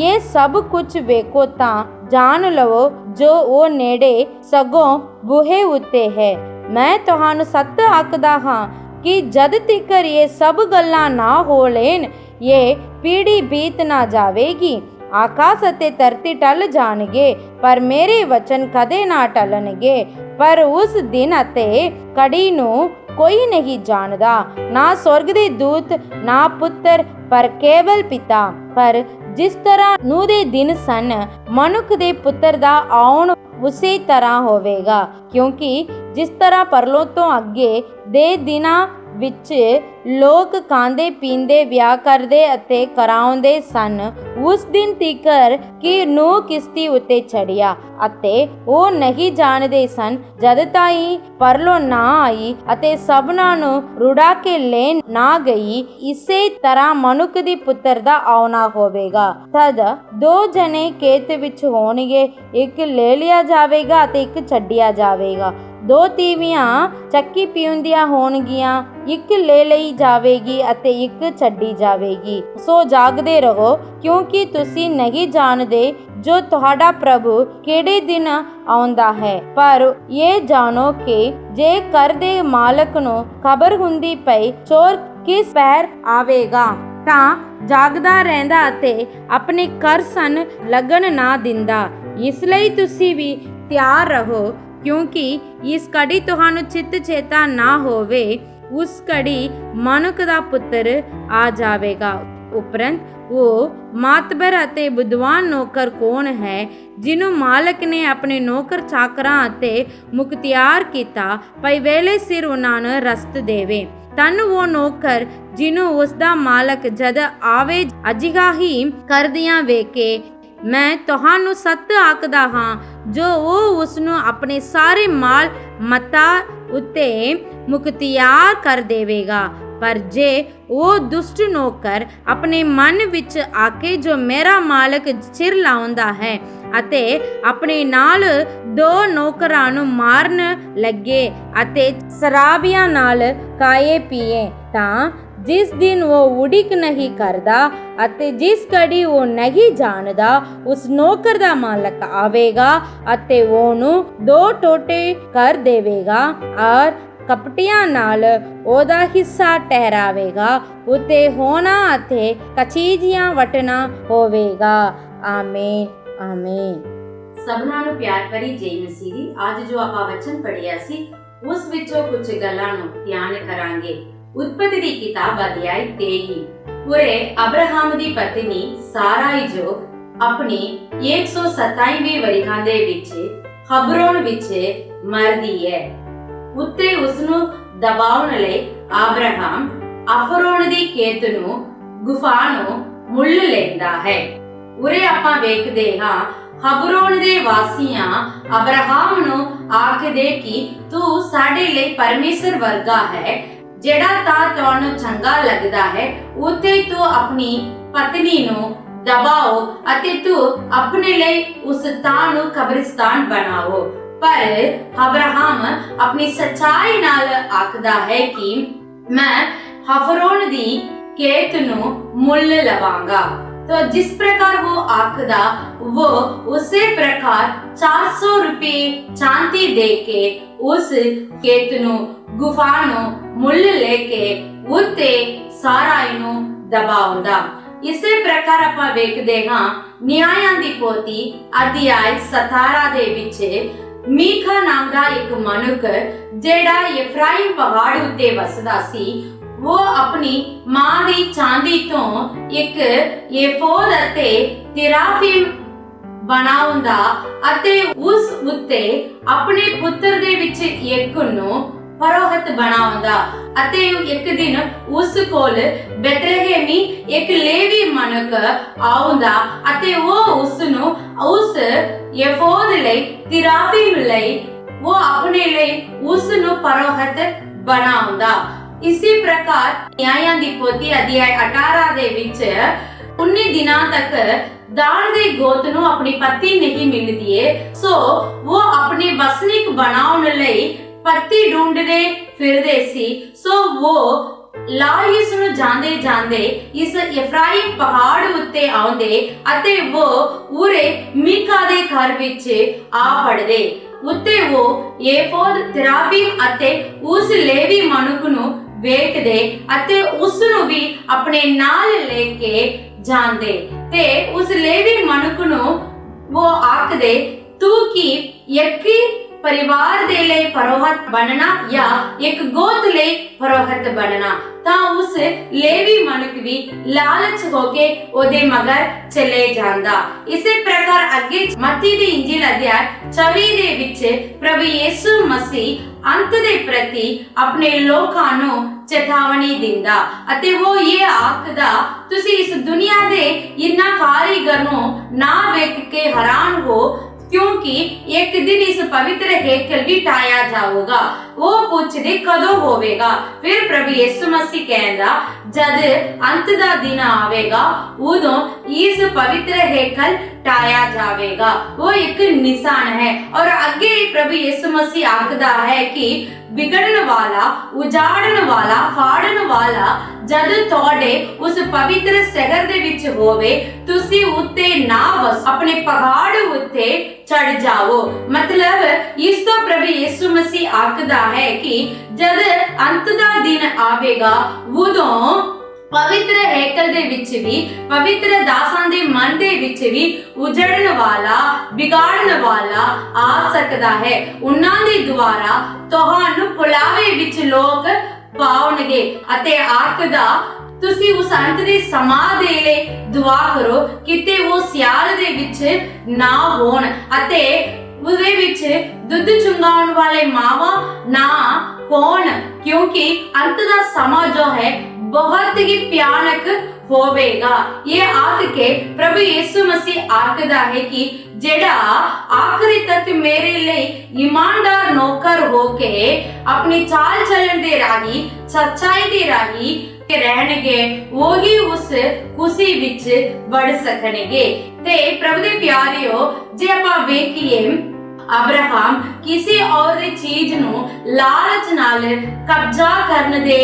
ਇਹ ਸਭ ਕੁਝ ਵੇਖੋ ਤਾਂ ਜਾਣ ਲਵੋ ਜੋ ਉਹ ਨੇੜੇ ਸਗੋਂ ਬੂਹੇ ਉੱਤੇ ਹੈ। ਮੈਂ ਤੁਹਾਨੂੰ ਸੱਚ ਆਖਦਾ ਹਾਂ ਕਿ ਜਦ ਤੀਕਰ ਇਹ ਸਭ ਗੱਲਾਂ ਨਾ ਹੋ ਲੈਣ, ਇਹ ਪੀੜ੍ਹੀ ਬੀਤ ਨਾ ਜਾਵੇਗੀ। ਆਕਾਸ਼ ਅਤੇ ਧਰਤੀ ਟਲ ਜਾਣਗੇ, ਪਰ ਮੇਰੇ ਵਚਨ ਕਦੇ ਨਾ ਟਲਣਗੇ। ਪਰ ਉਸ ਦਿਨ ਅਤੇ ਘੜੀ ਨੂੰ ਕੋਈ ਨਹੀਂ ਜਾਣਦਾ, ਨਾ ਸਵਰਗ ਦੇ ਦੂਤ, ਨਾ ਪੁੱਤਰ, ਪਰ ਕੇਵਲ ਪਿਤਾ। ਪਰ ਜਿਸ ਤਰ੍ਹਾਂ ਨੂਹ ਦੇ ਦਿਨ ਸਨ, ਮਨੁੱਖ ਦੇ ਪੁੱਤਰ ਦਾ ਆਉਣ ਉਸੇ ਤਰ੍ਹਾਂ ਹੋਵੇਗਾ। ਕਿਉਂਕਿ ਜਿਸ ਤਰ੍ਹਾਂ ਪਰਲੋਕ ਤੋਂ ਅੱਗੇ ਦੇ ਦਿਨਾਂ ਵਿੱਚ ਲੋਕ ਖਾਂਦੇ ਪੀਂਦੇ ਵਿਆਹ ਕਰਦੇ ਅਤੇ ਕਰਾਉਂਦੇ ਸਨ, ਉਸ ਦਿਨ ਤੀਕਰ ਕਿ ਨੂਹ ਕਿਸ਼ਤੀ ਉੱਤੇ ਚੜ੍ਹਿਆ ਅਤੇ ਉਹ ਨਹੀਂ ਜਾਣਦੇ ਸਨ ਜਦ ਤਾਈਂ ਪਰਲੋਕ ਨਾ ਆਈ ਅਤੇ ਸਭਨਾਂ ਨੂੰ ਰੁੜਾ ਕੇ ਲੈ ਨਾ ਗਈ। ਇਸੇ ਤਰ੍ਹਾਂ ਮਨੁੱਖ ਦੀ ਪੁੱਤਰ ਦਾ ਆਉਣਾ ਹੋਵੇਗਾ। ਤਦ 2 ਜਣੇ ਖੇਤ ਵਿੱਚ ਹੋਣਗੇ, ਇੱਕ ਲੈ ਲਿਆ ਜਾਵੇਗਾ ਅਤੇ ਇੱਕ ਛੱਡਿਆ ਜਾਵੇਗਾ। 2 ਤੀਵੀਆਂ ਚੱਕੀ ਪੀਉਂਦੀਆਂ ਹੋਣਗੀਆਂ, ਇੱਕ ਲੈ ਲਈ ਜਾਵੇਗੀ ਅਤੇ ਇੱਕ ਛੱਡੀ ਜਾਵੇਗੀ। ਸੋ ਜਾਗਦੇ ਰਹੋ, ਕਿਉਂਕਿ ਤੁਸੀਂ ਨਹੀਂ ਜਾਣਦੇ ਜੋ ਤੁਹਾਡਾ ਪ੍ਰਭੂ ਕਿਹੜੇ ਦਿਨ ਆਉਂਦਾ ਹੈ। ਪਰ ਇਹ ਜਾਣੋ ਕਿ ਜੇ ਘਰ ਦੇ ਮਾਲਕ ਨੂੰ ਖਬਰ ਹੁੰਦੀ ਪਈ ਚੋਰ ਕਿਸ ਪੈਰ ਆਵੇਗਾ, ਤਾਂ ਜਾਗਦਾ ਰਹਿੰਦਾ ਅਤੇ ਆਪਣੇ ਘਰ ਸਨ ਲੱਗਣ ਨਾ ਦਿੰਦਾ। ਇਸ ਲਈ ਤੁਸੀਂ ਵੀ ਤਿਆਰ ਰਹੋ, ਕਿਉਂਕਿ ਇਸ ਘੜੀ ਤੁਹਾਨੂੰ ਚਿੱਤ ਚੇਤਾ ਨਾ ਹੋਵੇ, ਉਸ ਘੜੀ ਮਨੁੱਖ ਦਾ ਪੁੱਤਰ ਆ ਜਾਵੇਗਾ। ਉਪਰੰਤ ਉਹ ਮਾਤਬਰ ਅਤੇ ਬੁੱਧਵਾਨ ਨੌਕਰ ਕੌਣ ਹੈ, ਜਿਹਨੂੰ ਮਾਲਕ ਨੇ ਆਪਣੇ ਨੌਕਰ ਚਾਕਰਾਂ ਅਤੇ ਮੁਖਤਿਆਰ ਕੀਤਾ, ਭਈ ਵੇਲੇ ਸਿਰ ਉਹਨਾਂ ਨੂੰ ਰਸਤ ਦੇਵੇ। ਤਨ ਉਹ ਨੌਕਰ ਜਿਹਨੂੰ ਉਸ ਦਾ ਮਾਲਕ ਜਦ ਆਵੇ ਅਜਿਹਾ ਹੀ ਕਰਦਿਆਂ ਵੇਖੇ। ਮੈਂ ਤੁਹਾਨੂੰ ਸੱਚ ਆਖਦਾ ਹਾਂ, ਜੋ ਉਹ ਉਸ ਨੂੰ ਆਪਣੇ ਸਾਰੇ ਮਾਲ ਮਤਾ ਉੱਤੇ ਮੁਖਤਿਆਰ ਕਰ ਦੇਵੇਗਾ। ਪਰ ਜੇ ਉਹ ਦੁਸ਼ਟ ਨੌਕਰ ਆਪਣੇ ਮਨ ਵਿੱਚ ਆਕੇ ਜੋ ਮੇਰਾ ਮਾਲਕ ਚਿਰ ਲਾਉਂਦਾ ਹੈ ਅਤੇ ਆਪਣੇ ਨਾਲ 2 ਨੌਕਰਾਂ ਨੂੰ ਮਾਰਨ ਲੱਗੇ ਅਤੇ ਸ਼ਰਾਬੀਆਂ ਨਾਲ ਖਾਏ ਪੀਏ, ਤਾਂ ਜਿਸ ਦਿਨ ਉਹ ਉਡੀਕ ਨਹੀਂ ਕਰਦਾ ਅਤੇ ਜਿਸ ਘੜੀ ਉਹ ਨਹੀਂ ਜਾਣਦਾ, ਉਸ ਨੌਕਰ ਦਾ ਮਾਲਕ ਆਵੇਗਾ ਅਤੇ ਉਹਨੂੰ 2 ਟੋਟੇ ਕਰ ਦੇਵੇਗਾ ਔਰ ਕਪਟੀਆਂ ਨਾਲ ਉਹਦਾ ਹਿੱਸਾ ਠਹਿਰਾਵੇਗਾ। ਉਤੇ ਹੋਣਾ ਅਤੇ ਕਚੀਜੀਆਂ ਵਟਣਾ ਹੋਵੇਗਾ। ਆਮੀਨ ਆਮੀਨ। ਸਭਨਾਂ ਨੂੰ ਪਿਆਰ ਭਰੀ ਜੈ ਮਸੀਹ ਦੀ। ਅੱਜ ਜੋ ਆਪਾਂ ਵਚਨ ਪੜ੍ਹਿਆ ਸੀ, ਉਸ ਵਿੱਚੋਂ ਕੁਝ ਗੱਲਾਂ ਨੂੰ ਧਿਆਨ ਕਰਾਂਗੇ। ਉਤਪਤੀ ਦੀ ਕਿਤਾਬ ਅਧਿਆਇ 23। ਪੂਰੇ ਅਬਰਾਹਮ ਦੀ ਪਤਨੀ ਸਾਰਾਈ ਜੋ ਆਪਣੀ 127ਵੇਂ ਵਰਿਆਂ ਦੇ ਵਿੱਚ ਹਬਰੋਨ ਵਿੱਚ ਮਰਦੀ ਹੈ, ਉੱਤੇ ਉਸ ਨੂੰ ਦਬਾਉਣ ਲਈ ਅਬਰਾਹਮ ਅਫਰੋਨ ਦੀ ਖੇਤ ਨੂੰ ਗੁਫਾ ਨੂੰ ਮੁੱਲ ਲੈਂਦਾ ਹੈ। ਉਰੇ ਆਪਾਂ ਵੇਖਦੇ ਹਾਂ, ਹਬਰੋਨ ਦੇ ਵਾਸੀਆਂ ਅਬਰਾਹਮ ਨੂੰ ਆਖਦੇ ਕਿ ਤੂੰ ਸਾਡੇ ਲਈ ਪਰਮੇਸ਼ਰ ਵਰਗਾ ਹੈ, ਜਿਹੜਾ ਤਾਂ ਤੁਹਾਨੂੰ ਚੰਗਾ ਲੱਗਦਾ ਹੈ ਉੱਥੇ ਤੂੰ ਆਪਣੀ ਪਤਨੀ ਨੂੰ ਦਬਾਓ ਅਤੇ ਤੂੰ ਆਪਣੇ ਲਈ ਉਸ ਥਾਂ ਨੂੰ ਕਬਰਿਸਤਾਨ ਬਣਾਓ। ਪਰ ਅਬਰਾਹਮ ਆਪਣੀ ਸੱਚਾਈ ਨਾਲ ਆਖਦਾ ਹੈ ਕਿ ਮੈਂ ਹਫਰੋਨ ਦੀ ਖੇਤ ਨੂੰ ਮੁੱਲ ਲਵਾਂਗਾ। तो जिस प्रकार वो आखदा वो उसे प्रकार 400 रुपये चांदी देके उस खेत नु गुफा नु मुल लेके उत्ते सारा इनु दबाउंदा। इसे प्रकार ਆਪਾਂ ਵੇਖਦੇ ਹਾਂ ਨਿਆਂਆਂ ਦੀ ਪੋਥੀ ਅਧਿਆਇ 17 ਦੇ ਵਿੱਚ ਮੀਖਾ ਨਾਮ ਦਾ ਇੱਕ ਮਨੁੱਖ ਜਿਹੜਾ ਇਫਰਾਇਮ ਪਹਾੜ ਉੱਤੇ ਵਸਦਾ ਸੀ, ਉਹ ਆਪਣੀ ਮਾਂ ਦੀ ਚਾਂਦੀ ਤੋਂ ਇੱਕ ਏਫੋਦ ਅਤੇ ਤਿਰਾਫਿਮ ਬਣਾਉਂਦਾ ਅਤੇ ਉਸ ਉੱਤੇ ਆਪਣੇ ਪੁੱਤਰ ਦੇ ਵਿੱਚ ਇੱਕ ਨੂੰ ਫਰੋਹਤ ਬਣਾਉਂਦਾ। ਅਤੇ ਇੱਕ ਦਿਨ ਉਸ ਕੋਲ ਬੈਤਲਹੇਮੀ ਇੱਕ ਲੇਵੀ ਮਨੁੱਖ ਆਉਂਦਾ ਅਤੇ ਉਹ ਉਸ ਨੂੰ ਉਸ ਏਫੋਦ ਲਈ ਤਿਰਾਫਿਮ ਲਈ ਉਹ ਆਪਣੇ ਲਈ ਉਸ ਨੂੰ ਫਰੋਹਤ ਬਣਾਉਂਦਾ। ਇਸੇ ਪ੍ਰਕਾਰ ਨਿਆਂਆਂ ਦੀ ਪੋਥੀ ਅਧਿਆਇ 18 ਦੇ ਵਿੱਚ 19 ਦਿਨਾਂ ਤੱਕ ਦਾਣ ਦੇ ਗੋਤ ਨੂੰ ਆਪਣੀ ਪਤੀ ਨਹੀਂ ਮਿਲਦੀ ਏ, ਸੋ ਉਹ ਆਪਣੇ ਵਸਨੀਕ ਬਣਾਉਣ ਲਈ ਪਤੀ ਢੂੰਡਦੇ ਫਿਰਦੇ ਸੀ। ਸੋ ਉਹ ਲਾਇਸ ਨੂੰ ਜਾਂਦੇ ਜਾਂਦੇ ਇਸ ਇਫਰਾਇਮ ਪਹਾੜ ਉੱਤੇ ਆਉਂਦੇ ਅਤੇ ਉਹ ਉਰੇ ਮੀਕਾ ਦੇ ਘਰ ਵਿੱਚ ਆ ਪੜਦੇ। ਉੱਤੇ ਉਹ ਏਫੋਦ ਤਿਰਾਫਿਮ ਅਤੇ ਉਸ ਲੇਵੀ ਮਨੁੱਖ ਨੂੰ ਵੇਖਦੇ ਅਤੇ ਉਸ ਨੂੰ ਵੀ ਆਪਣੇ ਨਾਲ ਲੈ ਕੇ ਜਾਂਦੇ ਤੇ ਉਸ ਲੇਵੀ ਮਨੁੱਖ ਨੂੰ ਉਹ ਆਖਦੇ, ਤੂੰ ਕੀ ਯਕੀ परिवार दे ले फरोहत बनना या एक गोत ले फरोहत बनना। ਤਾਂ ਉਸ ਲੇਵੀ ਮਨੁੱਖ ਵੀ ਲਾਲਚ ਹੋ ਕੇ ਉਹਦੇ ਮਗਰ ਚਲੇ ਜਾਂਦਾ। ਇਸੇ ਪ੍ਰਕਾਰ ਅੱਗੇ ਮੱਤੀ ਦੀ ਇੰਜੀਲ ਅਧਿਆਇ 24 ਦੇ ਵਿੱਚ ਪ੍ਰਭੂ ਯਿਸੂ ਮਸੀਹ ਅੰਤ ਦੇ ਪ੍ਰਤੀ ਆਪਣੇ ਲੋਕਾਂ ਨੂੰ ਚੇਤਾਵਨੀ ਦਿੰਦਾ ਅਤੇ ਉਹ ਇਹ ਆਖਦਾ, ਤੁਸੀਂ ਇਸ ਦੁਨੀਆ ਦੇ ਇਹਨਾਂ ਕਾਰੀਗਰ ਨੂੰ ਨਾ ਵੇਖ ਕੇ ਹੈਰਾਨ ਹੋ, क्योंकि एक दिन इस पवित्र हेकल भी ढाया जाएगा। वो पूछते कदों होवेगा? फिर प्रभु यीशु मसीह कहता, जद अंत दा दिन आवेगा उदों इस पवित्र हेकल ढाया जाएगा। वो एक निशान है। और आगे प्रभु यीशु मसीह आखदा है कि बिगड़न वाला, उजाड़न वाला, फाड़न वाला जद तोड़े उस पवित्र शहर दे विच होवे, तुसी उत्ते ना बस अपने पहाड़ उत्ते चढ़ जाओ। मतलब इस तो प्रभु यीशु मसीह आखदा है कि जद अंत दा दिन आवेगा उदों पवित्र हेकल दे विच भी, पवित्र दासां दे मन दे विच भी उजड़न वाला, बिगाड़न वाला आ सकदा है। उन्हां दे द्वारा तुहानू पुलावे विच लोग पाउणगे ਅਤੇ ਆਖਦਾ, ਤੁਸੀਂ ਉਸ ਅੰਤ ਦੇ ਸਮਾਂ ਦੇ ਲਈ ਦੁਆ ਕਰੋ ਕਿਤੇ ਉਹ ਸਿਆਲ ਦੇ ਵਿੱਚ ਨਾ ਹੋਣ ਅਤੇ ਉਹਦੇ ਵਿੱਚ ਦੁੱਧ ਚੁੰਗਾਉਣ ਵਾਲੇ ਮਾਵਾਂ ਨਾ ਹੋਣ, ਕਿਉਂਕਿ ਅੰਤ ਦਾ ਸਮਾਂ ਜੋ ਹੈ ਬਹੁਤ ਹੀ ਭਿਆਨਕ ਹੋਵੇਗਾ। ਇਹ ਆਖ ਕੇ ਪ੍ਰਭੂ ਯਿਸੂ ਮਸੀਹ ਆਖਦਾ ਹੈ ਕਿ ਜਿਹੜਾ ਆਖਰੀ ਤੱਕ ਮੇਰੇ ਲਈ ਈਮਾਨਦਾਰ ਨੌਕਰ ਹੋ ਕੇ ਆਪਣੀ ਚਾਲ ਚੱਲਣ ਦੇ ਰਾਹੀ, ਸੱਚਾਈ ਦੇ ਰਾਹੀ ਰਹਿਣਗੇ, ਉਹੀ ਉਸ ਖੁਸ਼ੀ ਵਿੱਚ ਵੜ ਸਕਣਗੇ। ਤੇ ਪ੍ਰਭੂ ਦੇ ਪਿਆਰਿਓ, ਜੇ ਆਪਾਂ ਵੇਖੀਏ ਅਬਰਾਹਮ ਕਿਸੇ ਔਰ ਦੀ ਚੀਜ਼ ਨੂੰ ਲਾਲਚ ਨਾਲ ਕਬਜ਼ਾ ਕਰਨ ਦੇ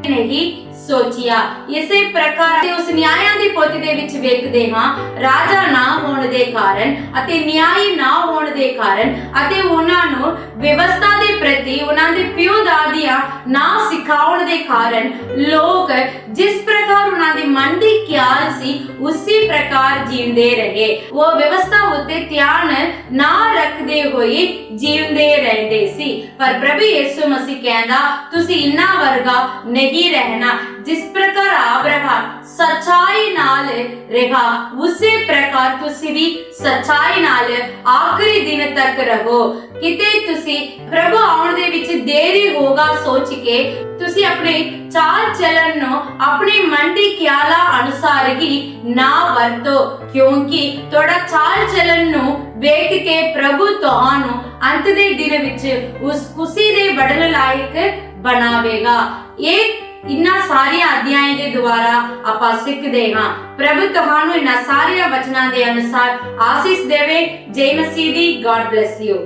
ਨਹੀਂ ਸੋਚਿਆ। ਇਸੇ ਪ੍ਰਕਾਰ ਉਸ ਨਿਆਂਆਂ ਦੀ ਪੋਥੀ ਦੇ ਵਿੱਚ ਵੇਖਦੇ ਹਾਂ, ਰਾਜਾ ਨਾ ਹੋਣ ਦੇ ਕਾਰਨ ਅਤੇ ਨਿਆਂਈ ਨਾ ਹੋਣ ਦੇ ਕਾਰਨ ਅਤੇ ਉਹਨਾਂ ਨੂੰ ਵਿਵਸਥਾ ਦੇ ਪ੍ਰਤੀ ਉਹਨਾਂ ਦੇ ਪਿਓ ਦਾਦੀਆਂ ਨਾ ਸਿਖਾਉਣ ਦੇ ਕਾਰਨ ਲੋਕ ਜਿਸ ਪ੍ਰਕਾਰ ਉਹਨਾਂ ਦੇ ਮਨ ਦੀ ਖਿਆਲ ਸੀ ਉਸੇ ਪ੍ਰਕਾਰ ਜੀਉਂਦੇ ਰਹੇ। ਉਹ ਵਿਵਸਥਾ ਉੱਤੇ ਧਿਆਨ ਨਾ ਰੱਖਦੇ ਹੋਏ ਜੀਉਂਦੇ ਰਹਿੰਦੇ ਸੀ। ਪਰ ਪ੍ਰਭੂ ਯਿਸੂ ਮਸੀਹ ਕਹਿੰਦਾ, ਤੁਸੀਂ ਇਹਨਾਂ ਵਰਗਾ ਨਹੀਂ ਰਹਿਣਾ। जिस प्रकार अब्राहम सच्चाई नाल रहा, उसी प्रकार तुसी भी सच्चाई नाल आखिरी दिन तक रहो। किते तुसी प्रभु आउण दे विच देरी होगा सोच के तुसी अपने चाल चलन नो अपने मन दी ख्याला अनुसार ही ना वरतो, क्योंकि तोड़ा चाल चलन नो वेख के प्रभु तुहानू अंत दे दिन विच उस खुशी दे बढ़न लायक बनावेगा। एक इन्ना सारिया अध्याय के द्वारा ਆਪਾਂ ਸਿੱਖਦੇ ਹਾਂ। ਪ੍ਰਭੂ ਤੁਹਾਨੂੰ ਇਹਨਾਂ ਸਾਰੀਆਂ ਵਚਨਾਂ ਦੇ ਅਨੁਸਾਰ ਆਸੀਸ ਦੇਵੇ। ਜੈ ਮਸੀਹ ਦੀ। God bless you.